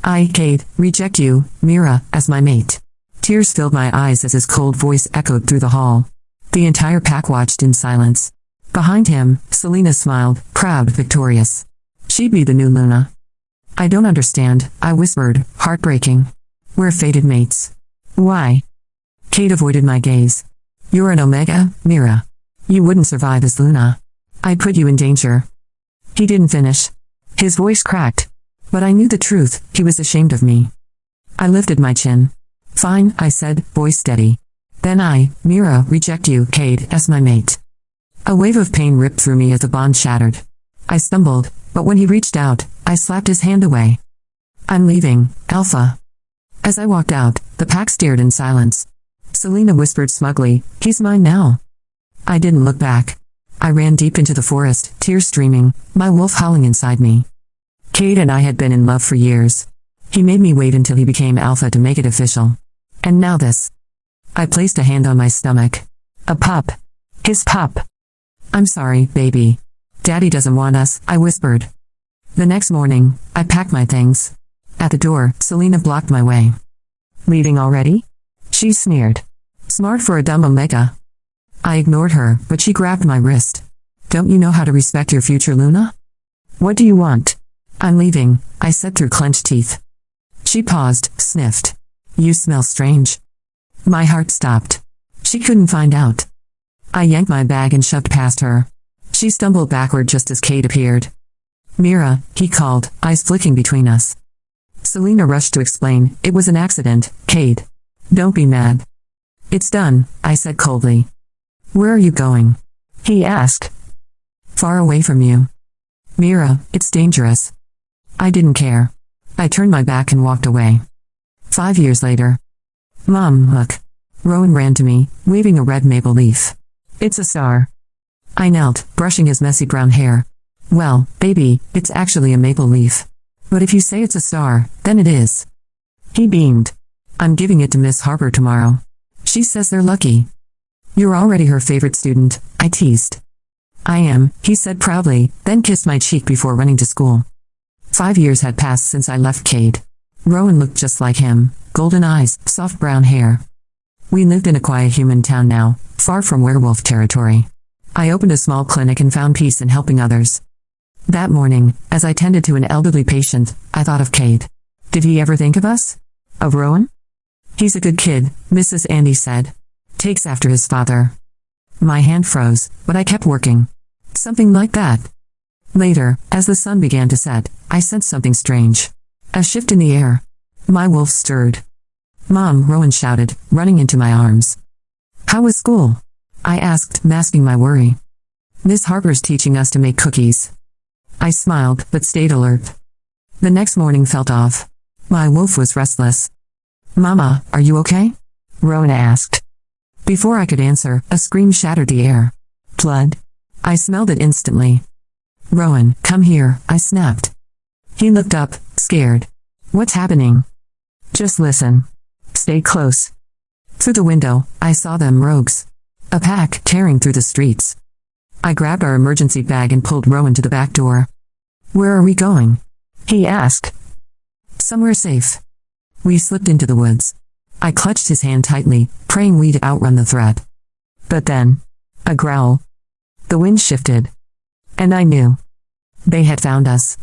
I, Kade, reject you, Mira, as my mate. Tears filled my eyes as his cold voice echoed through the hall. The entire pack watched in silence. Behind him, Selena smiled, proud, victorious. She'd be the new Luna. I don't understand, I whispered, heartbreaking. We're fated mates. Why? Kade avoided my gaze. You're an Omega, Mira. You wouldn't survive as Luna. I'd put you in danger. He didn't finish. His voice cracked. But I knew the truth, he was ashamed of me. I lifted my chin. Fine, I said, voice steady. Then I, Mira, reject you, Kade, as my mate. A wave of pain ripped through me as the bond shattered. I stumbled, but when he reached out, I slapped his hand away. I'm leaving, Alpha. As I walked out, the pack stared in silence. Selena whispered smugly, he's mine now. I didn't look back. I ran deep into the forest, tears streaming, my wolf howling inside me. Kade and I had been in love for years. He made me wait until he became Alpha to make it official. And now this. I placed a hand on my stomach. A pup. His pup. I'm sorry, baby. Daddy doesn't want us, I whispered. The next morning, I packed my things. At the door, Selena blocked my way. Leaving already? She sneered. Smart for a dumb Omega. I ignored her, but she grabbed my wrist. Don't you know how to respect your future, Luna? What do you want? I'm leaving, I said through clenched teeth. She paused, sniffed. You smell strange. My heart stopped. She couldn't find out. I yanked my bag and shoved past her. She stumbled backward just as Kade appeared. Mira, he called, eyes flicking between us. Selena rushed to explain, it was an accident, Kade. Don't be mad. It's done, I said coldly. Where are you going? He asked. Far away from you. Mira, it's dangerous. I didn't care. I turned my back and walked away. 5 years later. Mom, look. Rowan ran to me, waving a red maple leaf. It's a star. I knelt, brushing his messy brown hair. Well, baby, it's actually a maple leaf. But if you say it's a star, then it is. He beamed. I'm giving it to Miss Harper tomorrow. She says they're lucky. You're already her favorite student, I teased. I am, he said proudly, then kissed my cheek before running to school. 5 years had passed since I left Kade. Rowan looked just like him, golden eyes, soft brown hair. We lived in a quiet human town now, far from werewolf territory. I opened a small clinic and found peace in helping others. That morning, as I tended to an elderly patient, I thought of Kade. Did he ever think of us? Of Rowan? He's a good kid, Mrs. Andy said. Takes after his father. My hand froze, but I kept working. Something like that. Later, as the sun began to set, I sensed something strange. A shift in the air. My wolf stirred. Mom, Rowan shouted, running into my arms. How was school? I asked, masking my worry. Miss Harper's teaching us to make cookies. I smiled, but stayed alert. The next morning felt off. My wolf was restless. Mama, are you okay? Rowan asked. Before I could answer, a scream shattered the air. Blood. I smelled it instantly. Rowan, come here, I snapped. He looked up, scared. What's happening? Just listen. Stay close. Through the window, I saw them, rogues. A pack, tearing through the streets. I grabbed our emergency bag and pulled Rowan to the back door. Where are we going? He asked. Somewhere safe. We slipped into the woods. I clutched his hand tightly, praying we'd outrun the threat. But then, a growl. The wind shifted. And I knew. They had found us.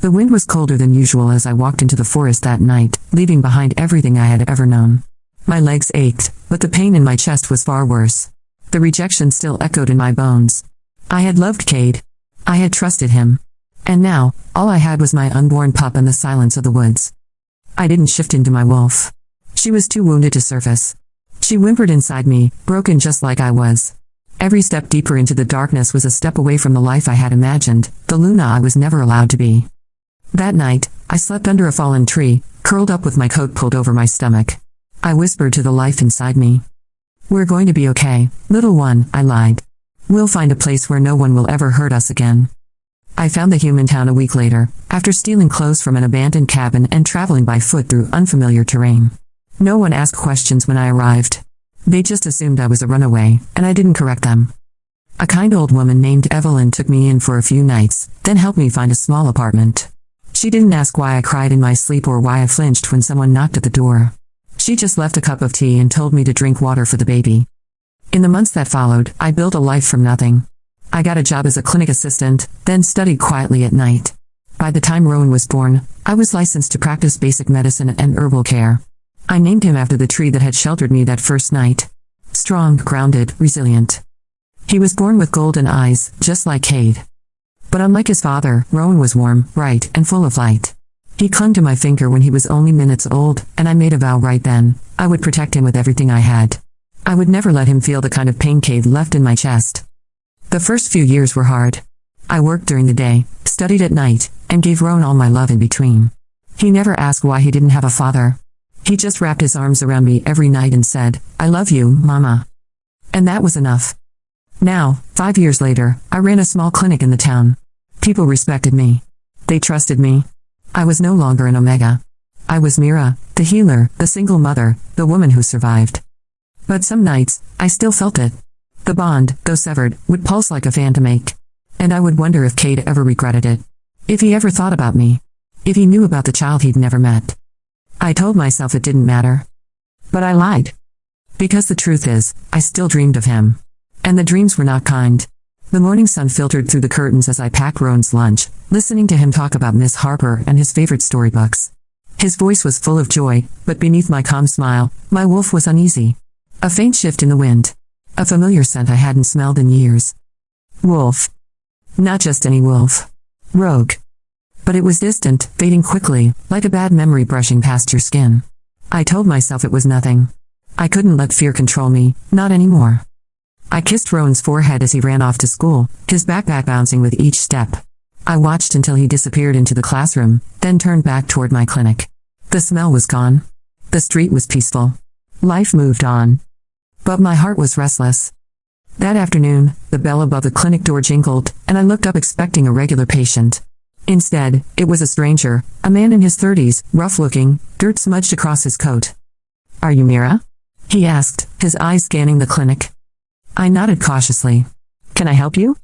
The wind was colder than usual as I walked into the forest that night, leaving behind everything I had ever known. My legs ached, but the pain in my chest was far worse. The rejection still echoed in my bones. I had loved Kade. I had trusted him. And now, all I had was my unborn pup and the silence of the woods. I didn't shift into my wolf. She was too wounded to surface. She whimpered inside me, broken just like I was. Every step deeper into the darkness was a step away from the life I had imagined, the Luna I was never allowed to be. That night, I slept under a fallen tree, curled up with my coat pulled over my stomach. I whispered to the life inside me. We're going to be okay, little one, I lied. We'll find a place where no one will ever hurt us again. I found the human town a week later, after stealing clothes from an abandoned cabin and traveling by foot through unfamiliar terrain. No one asked questions when I arrived. They just assumed I was a runaway, and I didn't correct them. A kind old woman named Evelyn took me in for a few nights, then helped me find a small apartment. She didn't ask why I cried in my sleep or why I flinched when someone knocked at the door. She just left a cup of tea and told me to drink water for the baby. In the months that followed, I built a life from nothing. I got a job as a clinic assistant, then studied quietly at night. By the time Rowan was born, I was licensed to practice basic medicine and herbal care. I named him after the tree that had sheltered me that first night. Strong, grounded, resilient. He was born with golden eyes, just like Kade. But unlike his father, Rowan was warm, bright, and full of light. He clung to my finger when he was only minutes old, and I made a vow right then. I would protect him with everything I had. I would never let him feel the kind of pain Kade left in my chest. The first few years were hard. I worked during the day, studied at night, and gave Rowan all my love in between. He never asked why he didn't have a father. He just wrapped his arms around me every night and said, "I love you, Mama." And that was enough. Now, 5 years later, I ran a small clinic in the town. People respected me. They trusted me. I was no longer an Omega. I was Mira, the healer, the single mother, the woman who survived. But some nights, I still felt it. The bond, though severed, would pulse like a phantom ache. And I would wonder if Kade ever regretted it. If he ever thought about me. If he knew about the child he'd never met. I told myself it didn't matter. But I lied. Because the truth is, I still dreamed of him. And the dreams were not kind. The morning sun filtered through the curtains as I packed Rowan's lunch, listening to him talk about Miss Harper and his favorite storybooks. His voice was full of joy, but beneath my calm smile, my wolf was uneasy. A faint shift in the wind. A familiar scent I hadn't smelled in years. Wolf. Not just any wolf. Rogue. But it was distant, fading quickly, like a bad memory brushing past your skin. I told myself it was nothing. I couldn't let fear control me, not anymore. I kissed Rowan's forehead as he ran off to school, his backpack bouncing with each step. I watched until he disappeared into the classroom, then turned back toward my clinic. The smell was gone. The street was peaceful. Life moved on. But my heart was restless. That afternoon, the bell above the clinic door jingled, and I looked up expecting a regular patient. Instead, it was a stranger, a man in his 30s, rough-looking, dirt smudged across his coat. "Are you Mira?" he asked, his eyes scanning the clinic. I nodded cautiously. "Can I help you?"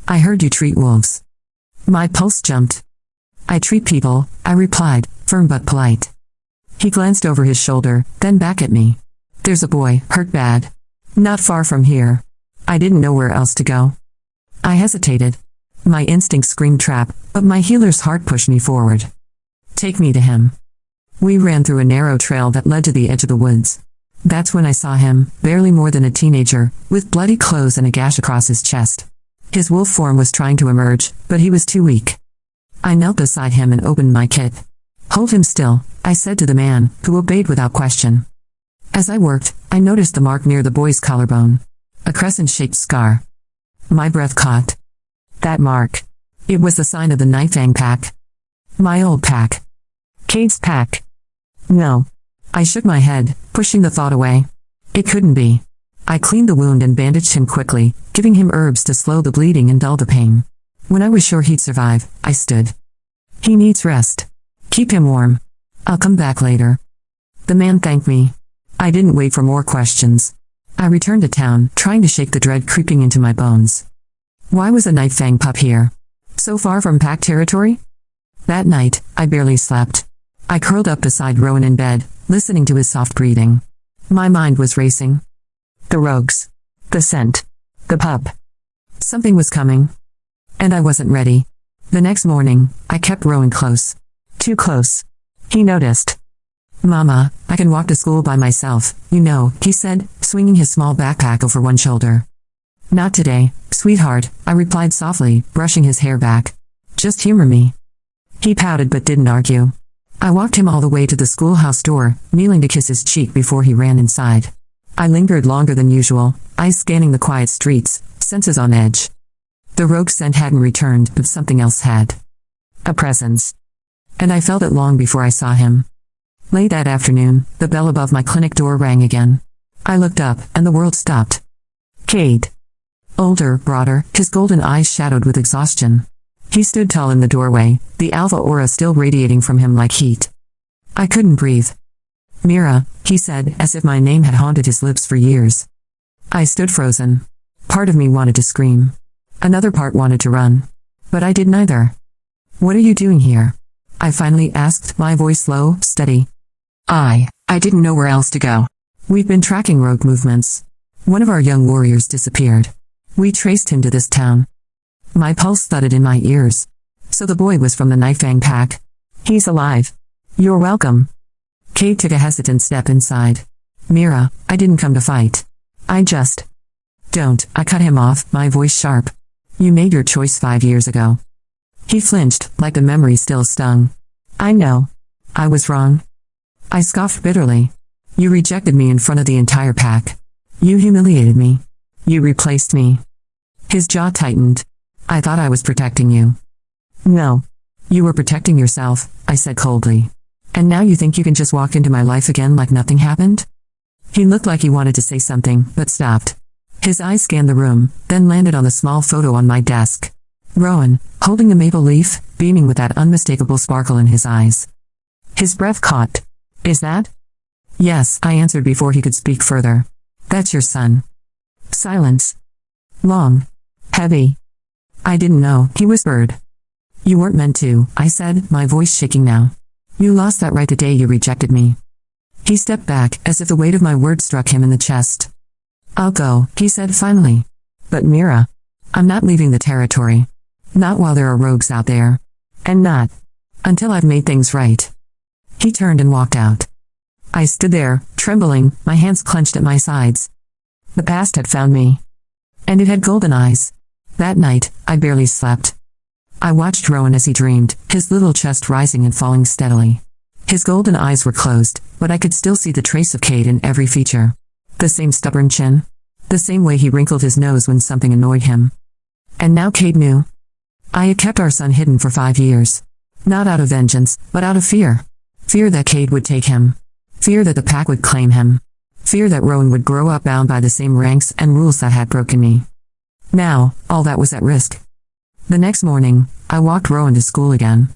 "I heard you treat wolves." My pulse jumped. "I treat people," I replied, firm but polite. He glanced over his shoulder, then back at me. "There's a boy, hurt bad. Not far from here." I didn't know where else to go. I hesitated. My instincts screamed trap, but my healer's heart pushed me forward. "Take me to him." We ran through a narrow trail that led to the edge of the woods. That's when I saw him, barely more than a teenager, with bloody clothes and a gash across his chest. His wolf form was trying to emerge, but he was too weak. I knelt beside him and opened my kit. "Hold him still," I said to the man, who obeyed without question. As I worked, I noticed the mark near the boy's collarbone. A crescent-shaped scar. My breath caught. That mark. It was the sign of the Nightfang pack. My old pack. Kade's pack. No. I shook my head, pushing the thought away. It couldn't be. I cleaned the wound and bandaged him quickly, giving him herbs to slow the bleeding and dull the pain. When I was sure he'd survive, I stood. "He needs rest. Keep him warm. I'll come back later." The man thanked me. I didn't wait for more questions. I returned to town, trying to shake the dread creeping into my bones. Why was a Nightfang pup here? So far from pack territory? That night, I barely slept. I curled up beside Rowan in bed, listening to his soft breathing. My mind was racing. The rogues. The scent. The pup. Something was coming. And I wasn't ready. The next morning, I kept Rowan close. Too close. He noticed. "Mama, I can walk to school by myself, you know," he said, swinging his small backpack over one shoulder. "Not today, sweetheart," I replied softly, brushing his hair back. "Just humor me." He pouted but didn't argue. I walked him all the way to the schoolhouse door, kneeling to kiss his cheek before he ran inside. I lingered longer than usual, eyes scanning the quiet streets, senses on edge. The rogue scent hadn't returned, but something else had. A presence. And I felt it long before I saw him. Late that afternoon, the bell above my clinic door rang again. I looked up, and the world stopped. Kade. Older, broader, his golden eyes shadowed with exhaustion. He stood tall in the doorway, the alpha aura still radiating from him like heat. I couldn't breathe. "Mira," he said, as if my name had haunted his lips for years. I stood frozen. Part of me wanted to scream. Another part wanted to run. But I did neither. "What are you doing here?" I finally asked, my voice low, steady. I didn't know where else to go. We've been tracking rogue movements. One of our young warriors disappeared. We traced him to this town. My pulse thudded in my ears. So the boy was from the Nightfang pack. He's alive. You're welcome. Kade took a hesitant step inside. Mira, I didn't come to fight. Don't, I cut him off, my voice sharp. You made your choice 5 years ago. He flinched, like the memory still stung. I know. I was wrong. I scoffed bitterly. You rejected me in front of the entire pack. You humiliated me. You replaced me. His jaw tightened. I thought I was protecting you. No. You were protecting yourself, I said coldly. And now you think you can just walk into my life again like nothing happened? He looked like he wanted to say something, but stopped. His eyes scanned the room, then landed on the small photo on my desk. Rowan, holding the maple leaf, beaming with that unmistakable sparkle in his eyes. His breath caught. Is that? Yes, I answered before he could speak further. That's your son. Silence. Long. Heavy. I didn't know, he whispered. You weren't meant to, I said, my voice shaking now. You lost that right the day you rejected me. He stepped back, as if the weight of my words struck him in the chest. I'll go, he said finally. But Mira, I'm not leaving the territory. Not while there are rogues out there. And not until I've made things right. He turned and walked out. I stood there, trembling, my hands clenched at my sides. The past had found me. And it had golden eyes. That night, I barely slept. I watched Rowan as he dreamed, his little chest rising and falling steadily. His golden eyes were closed, but I could still see the trace of Kade in every feature. The same stubborn chin. The same way he wrinkled his nose when something annoyed him. And now Kade knew. I had kept our son hidden for 5 years. Not out of vengeance, but out of fear. Fear that Kade would take him. Fear that the pack would claim him. Fear that Rowan would grow up bound by the same ranks and rules that had broken me. Now, all that was at risk. The next morning, I walked Rowan to school again.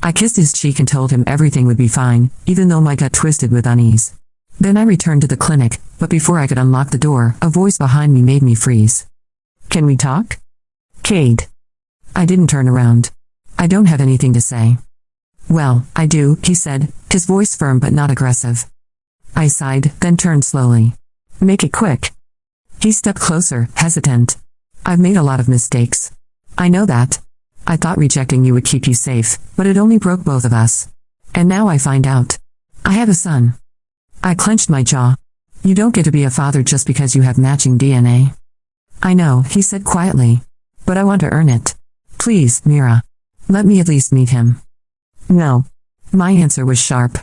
I kissed his cheek and told him everything would be fine, even though my gut twisted with unease. Then I returned to the clinic, but before I could unlock the door, a voice behind me made me freeze. Can we talk? Kade. I didn't turn around. I don't have anything to say. Well, I do, he said, his voice firm but not aggressive. I sighed, then turned slowly. Make it quick. He stepped closer, hesitant. I've made a lot of mistakes. I know that. I thought rejecting you would keep you safe, but it only broke both of us. And now I find out. I have a son. I clenched my jaw. You don't get to be a father just because you have matching DNA. I know, he said quietly. But I want to earn it. Please, Mira. Let me at least meet him. No. My answer was sharp.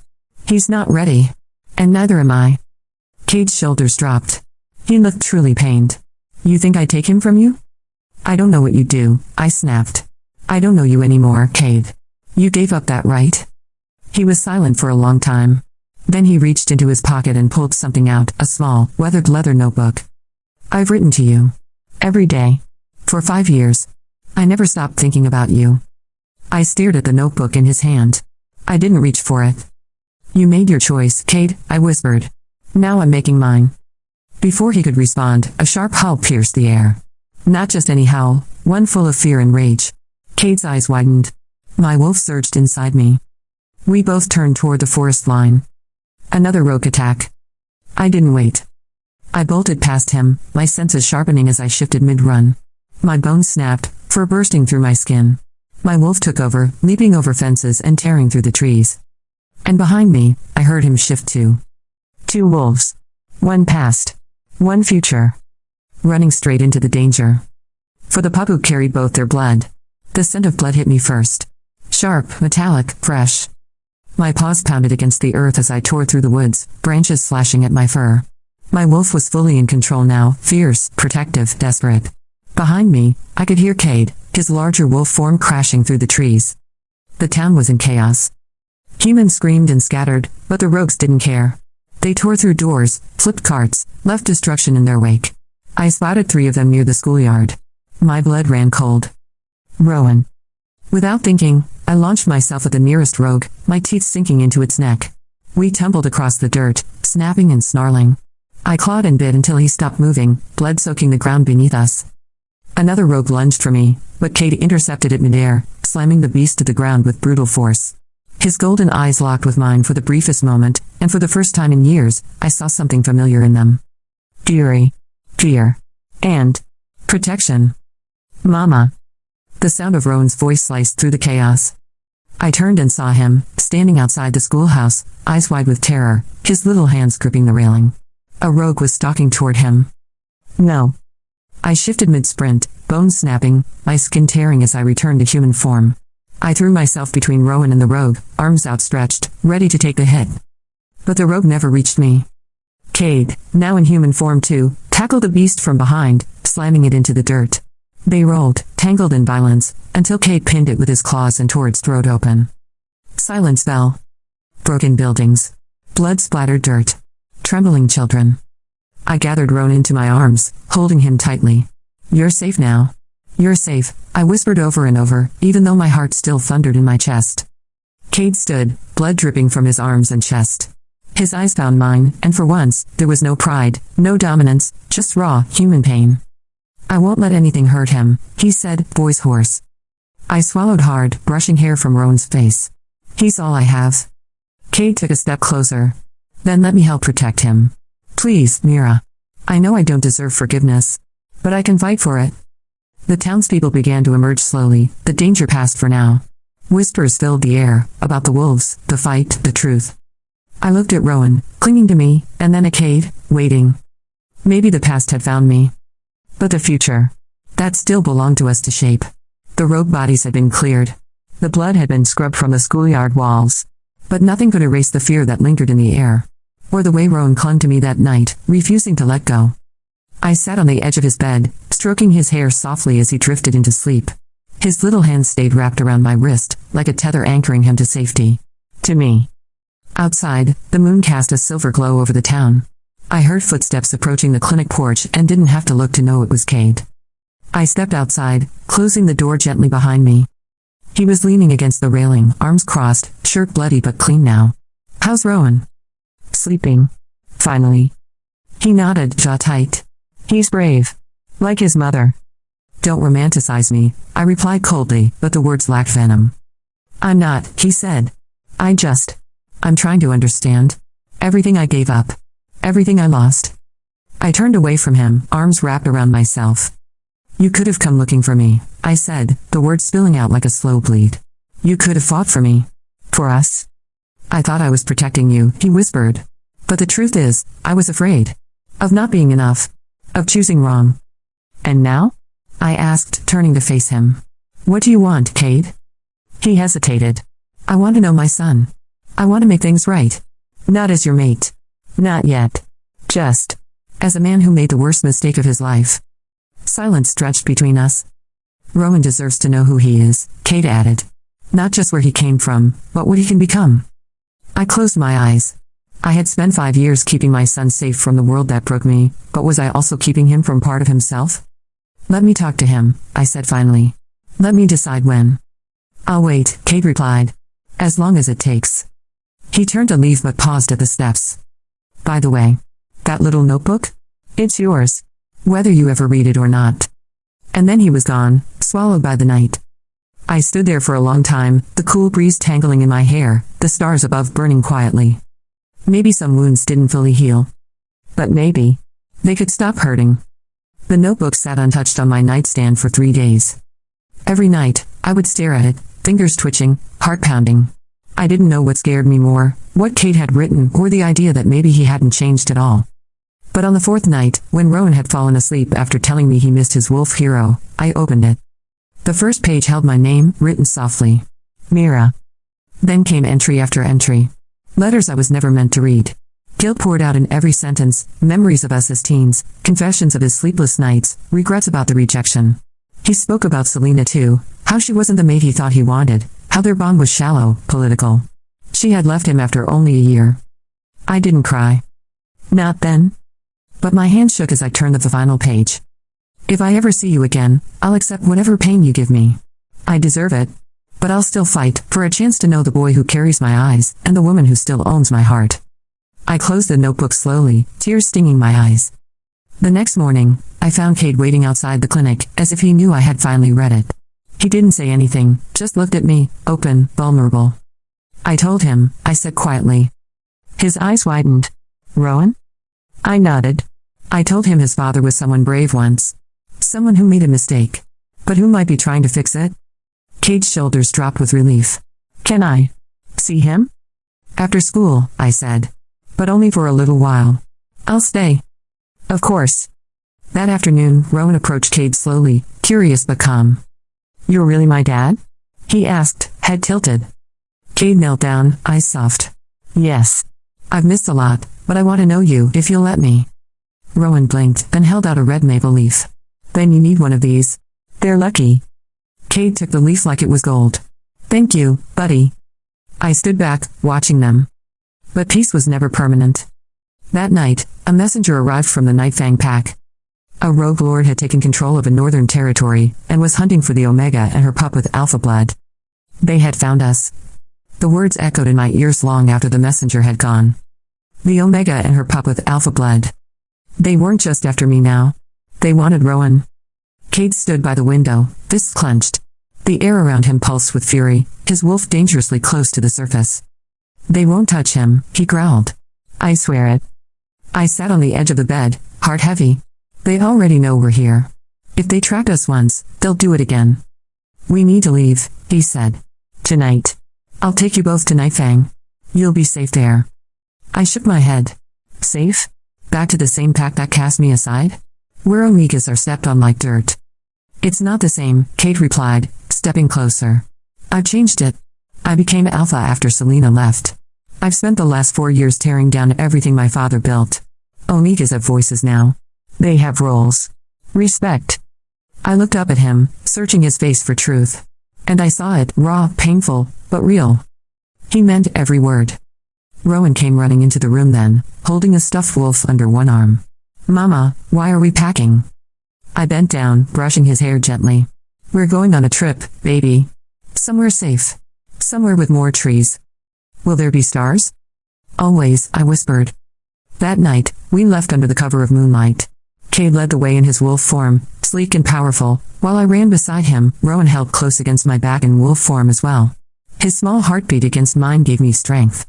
He's not ready. And neither am I. Kade's shoulders dropped. He looked truly pained. You think I'd take him from you? I don't know what you do, I snapped. I don't know you anymore, Kade. You gave up that right? He was silent for a long time. Then he reached into his pocket and pulled something out, a small, weathered leather notebook. I've written to you. Every day. For 5 years. I never stopped thinking about you. I stared at the notebook in his hand. I didn't reach for it. You made your choice, Kade, I whispered. Now I'm making mine. Before he could respond, a sharp howl pierced the air. Not just any howl, one full of fear and rage. Kade's eyes widened. My wolf surged inside me. We both turned toward the forest line. Another rogue attack. I didn't wait. I bolted past him, my senses sharpening as I shifted mid-run. My bones snapped, fur bursting through my skin. My wolf took over, leaping over fences and tearing through the trees. And behind me, I heard him shift too. 2 wolves. One past. One future. Running straight into the danger. For the pup who carried both their blood. The scent of blood hit me first. Sharp, metallic, fresh. My paws pounded against the earth as I tore through the woods, branches slashing at my fur. My wolf was fully in control now, fierce, protective, desperate. Behind me, I could hear Kade, his larger wolf form crashing through the trees. The town was in chaos. Humans screamed and scattered, but the rogues didn't care. They tore through doors, flipped carts, left destruction in their wake. I spotted 3 of them near the schoolyard. My blood ran cold. Rowan. Without thinking, I launched myself at the nearest rogue, my teeth sinking into its neck. We tumbled across the dirt, snapping and snarling. I clawed and bit until he stopped moving, blood soaking the ground beneath us. Another rogue lunged for me, but Kade intercepted it midair, slamming the beast to the ground with brutal force. His golden eyes locked with mine for the briefest moment, and for the first time in years, I saw something familiar in them. Fury. Fear. And protection. Mama. The sound of Rowan's voice sliced through the chaos. I turned and saw him, standing outside the schoolhouse, eyes wide with terror, his little hands gripping the railing. A rogue was stalking toward him. No. I shifted mid-sprint, bones snapping, my skin tearing as I returned to human form. I threw myself between Rowan and the rogue, arms outstretched, ready to take the hit. But the rogue never reached me. Kade, now in human form too, tackled the beast from behind, slamming it into the dirt. They rolled, tangled in violence, until Kade pinned it with his claws and tore its throat open. Silence fell. Broken buildings. Blood-splattered dirt. Trembling children. I gathered Rowan into my arms, holding him tightly. You're safe now. You're safe, I whispered over and over, even though my heart still thundered in my chest. Kade stood, blood dripping from his arms and chest. His eyes found mine, and for once, there was no pride, no dominance, just raw, human pain. I won't let anything hurt him, he said, voice hoarse. I swallowed hard, brushing hair from Rowan's face. He's all I have. Kade took a step closer. Then let me help protect him. Please, Mira. I know I don't deserve forgiveness. But I can fight for it. The townspeople began to emerge slowly, the danger passed for now. Whispers filled the air, about the wolves, the fight, the truth. I looked at Rowan, clinging to me, and then at Kade, waiting. Maybe the past had found me. But the future. That still belonged to us to shape. The rogue bodies had been cleared. The blood had been scrubbed from the schoolyard walls. But nothing could erase the fear that lingered in the air. Or the way Rowan clung to me that night, refusing to let go. I sat on the edge of his bed, stroking his hair softly as he drifted into sleep. His little hands stayed wrapped around my wrist, like a tether anchoring him to safety. To me. Outside, the moon cast a silver glow over the town. I heard footsteps approaching the clinic porch and didn't have to look to know it was Kade. I stepped outside, closing the door gently behind me. He was leaning against the railing, arms crossed, shirt bloody but clean now. How's Rowan? Sleeping. Finally. He nodded, jaw tight. He's brave. Like his mother. Don't romanticize me, I replied coldly, but the words lacked venom. I'm not, he said. I'm trying to understand. Everything I gave up. Everything I lost. I turned away from him, arms wrapped around myself. You could have come looking for me, I said, the words spilling out like a slow bleed. You could have fought for me. For us. I thought I was protecting you, he whispered. But the truth is, I was afraid. Of not being enough. Of choosing wrong. And now? I asked, turning to face him. What do you want, Kade? He hesitated. I want to know my son. I want to make things right. Not as your mate. Not yet. Just. As a man who made the worst mistake of his life. Silence stretched between us. Rowan deserves to know who he is, Kade added. Not just where he came from, but what he can become. I closed my eyes. I had spent 5 years keeping my son safe from the world that broke me, but was I also keeping him from part of himself? Let me talk to him, I said finally. Let me decide when. I'll wait, Kade replied. As long as it takes. He turned to leave but paused at the steps. By the way, that little notebook? It's yours. Whether you ever read it or not. And then he was gone, swallowed by the night. I stood there for a long time, the cool breeze tangling in my hair, the stars above burning quietly. Maybe some wounds didn't fully heal. But maybe. They could stop hurting. The notebook sat untouched on my nightstand for 3 days. Every night, I would stare at it, fingers twitching, heart pounding. I didn't know what scared me more, what Kade had written or the idea that maybe he hadn't changed at all. But on the 4th night, when Rowan had fallen asleep after telling me he missed his wolf hero, I opened it. The first page held my name, written softly. Mira. Then came entry after entry. Letters I was never meant to read. Guilt poured out in every sentence, memories of us as teens, confessions of his sleepless nights, regrets about the rejection. He spoke about Selena too, how she wasn't the mate he thought he wanted, how their bond was shallow, political. She had left him after only a year. I didn't cry. Not then. But my hand shook as I turned to the final page. If I ever see you again, I'll accept whatever pain you give me. I deserve it. But I'll still fight, for a chance to know the boy who carries my eyes, and the woman who still owns my heart. I closed the notebook slowly, tears stinging my eyes. The next morning, I found Kade waiting outside the clinic, as if he knew I had finally read it. He didn't say anything, just looked at me, open, vulnerable. I told him, I said quietly. His eyes widened. Rowan? I nodded. I told him his father was someone brave once. Someone who made a mistake. But who might be trying to fix it? Kade's shoulders dropped with relief. Can I see him? After school, I said. But only for a little while. I'll stay. Of course. That afternoon, Rowan approached Kade slowly, curious but calm. You're really my dad? He asked, head tilted. Kade knelt down, eyes soft. Yes. I've missed a lot, but I want to know you, if you'll let me. Rowan blinked, then held out a red maple leaf. Then you need one of these. They're lucky. Kade took the leaf like it was gold. Thank you, buddy. I stood back, watching them. But peace was never permanent. That night, a messenger arrived from the Nightfang pack. A rogue lord had taken control of a northern territory, and was hunting for the Omega and her pup with alpha blood. They had found us. The words echoed in my ears long after the messenger had gone. The Omega and her pup with alpha blood. They weren't just after me now. They wanted Rowan. Kade stood by the window, fists clenched. The air around him pulsed with fury, his wolf dangerously close to the surface. They won't touch him, he growled. I swear it. I sat on the edge of the bed, heart heavy. They already know we're here. If they tracked us once, they'll do it again. We need to leave, he said. Tonight. I'll take you both to Nightfang. You'll be safe there. I shook my head. Safe? Back to the same pack that cast me aside? Where Omegas are stepped on like dirt. It's not the same, Kade replied, stepping closer. I've changed it. I became alpha after Selena left. I've spent the last 4 years tearing down everything my father built. Omegas have voices now. They have roles. Respect. I looked up at him, searching his face for truth. And I saw it, raw, painful, but real. He meant every word. Rowan came running into the room then, holding a stuffed wolf under one arm. Mama, why are we packing? I bent down, brushing his hair gently. We're going on a trip, baby. Somewhere safe. Somewhere with more trees. Will there be stars? Always, I whispered. That night, we left under the cover of moonlight. Kade led the way in his wolf form, sleek and powerful, while I ran beside him. Rowan held close against my back in wolf form as well. His small heartbeat against mine gave me strength.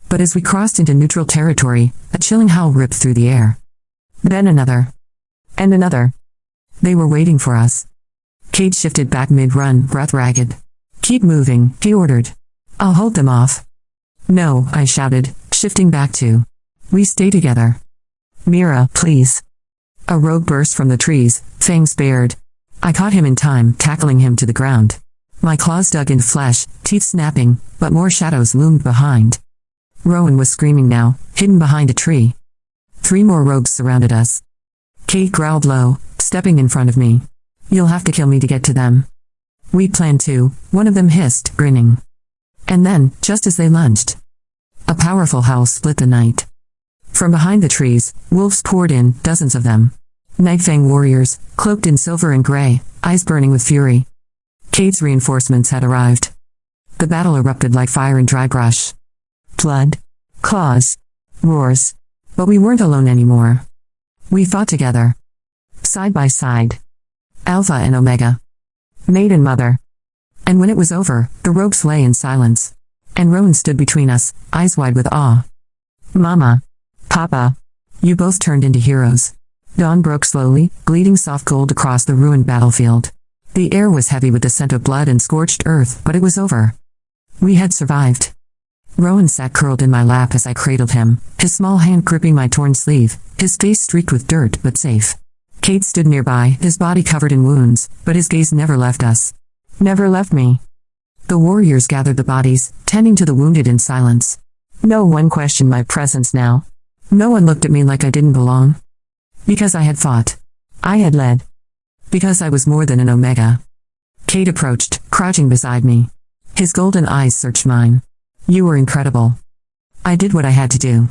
But as we crossed into neutral territory, a chilling howl ripped through the air. Then another. And another. They were waiting for us. Kade shifted back mid-run, breath ragged. Keep moving, he ordered. I'll hold them off. No, I shouted, shifting back too. We stay together. Mira, please. A rogue burst from the trees, fangs bared. I caught him in time, tackling him to the ground. My claws dug into flesh, teeth snapping, but more shadows loomed behind. Rowan was screaming now, hidden behind a tree. 3 more rogues surrounded us. Kade growled low, stepping in front of me. You'll have to kill me to get to them. We planned to, one of them hissed, grinning. And then, just as they lunged, a powerful howl split the night. From behind the trees, wolves poured in, dozens of them. Nightfang warriors, cloaked in silver and gray, eyes burning with fury. Kade's reinforcements had arrived. The battle erupted like fire and dry brush. Blood. Claws. Roars. But we weren't alone anymore. We fought together. Side by side. Alpha and Omega. Maid and mother. And when it was over, the rogues lay in silence. And Rowan stood between us, eyes wide with awe. Mama. Papa. You both turned into heroes. Dawn broke slowly, bleeding soft gold across the ruined battlefield. The air was heavy with the scent of blood and scorched earth, but it was over. We had survived. Rowan sat curled in my lap as I cradled him, his small hand gripping my torn sleeve, his face streaked with dirt but safe. Kade stood nearby, his body covered in wounds, but his gaze never left us. Never left me. The warriors gathered the bodies, tending to the wounded in silence. No one questioned my presence now. No one looked at me like I didn't belong. Because I had fought. I had led. Because I was more than an Omega. Kade approached, crouching beside me. His golden eyes searched mine. You were incredible. I did what I had to do.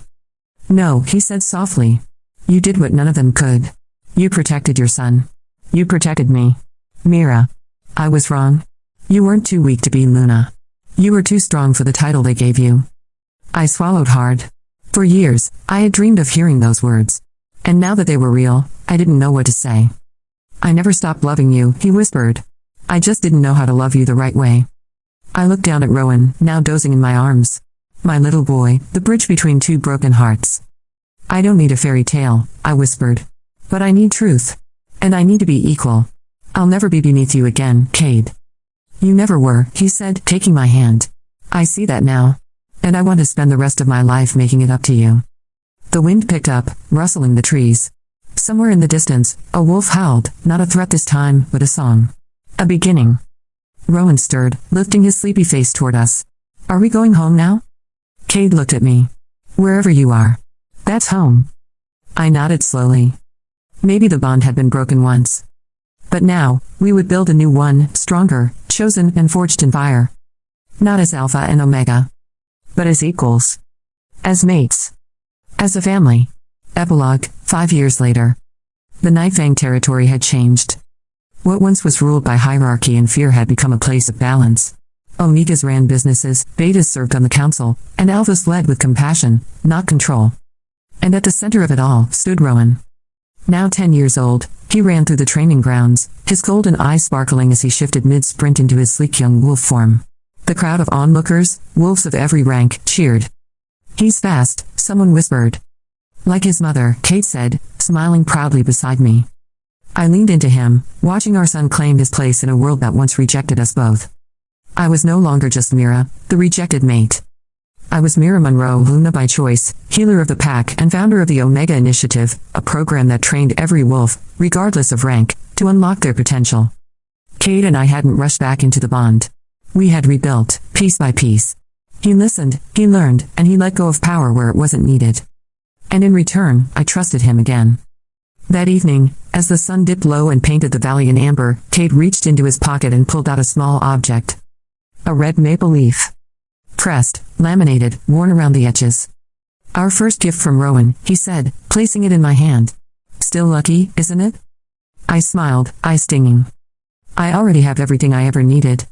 No, he said softly. You did what none of them could. You protected your son. You protected me. Mira. I was wrong. You weren't too weak to be Luna. You were too strong for the title they gave you. I swallowed hard. For years, I had dreamed of hearing those words. And now that they were real, I didn't know what to say. I never stopped loving you, he whispered. I just didn't know how to love you the right way. I looked down at Rowan, now dozing in my arms. My little boy, the bridge between two broken hearts. I don't need a fairy tale, I whispered. But I need truth. And I need to be equal. I'll never be beneath you again, Kade. You never were, he said, taking my hand. I see that now. And I want to spend the rest of my life making it up to you. The wind picked up, rustling the trees. Somewhere in the distance, a wolf howled, not a threat this time, but a song. A beginning. Rowan stirred, lifting his sleepy face toward us. Are we going home now? Kade looked at me. Wherever you are. That's home. I nodded slowly. Maybe the bond had been broken once. But now, we would build a new one, stronger, chosen and forged in fire. Not as Alpha and Omega. But as equals. As mates. As a family. Epilogue, 5 years later. The Nightfang territory had changed. What once was ruled by hierarchy and fear had become a place of balance. Omegas ran businesses, Betas served on the council, and Alphas led with compassion, not control. And at the center of it all stood Rowan. Now 10 years old, he ran through the training grounds, his golden eyes sparkling as he shifted mid-sprint into his sleek young wolf form. The crowd of onlookers, wolves of every rank, cheered. He's fast, someone whispered. Like his mother, Kate said, smiling proudly beside me. I leaned into him, watching our son claim his place in a world that once rejected us both. I was no longer just Mira, the rejected mate. I was Mira Monroe, Luna by choice, healer of the pack and founder of the Omega Initiative, a program that trained every wolf, regardless of rank, to unlock their potential. Kade and I hadn't rushed back into the bond. We had rebuilt, piece by piece. He listened, he learned, and he let go of power where it wasn't needed. And in return, I trusted him again. That evening, as the sun dipped low and painted the valley in amber, Kade reached into his pocket and pulled out a small object. A red maple leaf. Pressed, laminated, worn around the edges. Our first gift from Rowan, he said, placing it in my hand. Still lucky, isn't it? I smiled, eyes stinging. I already have everything I ever needed.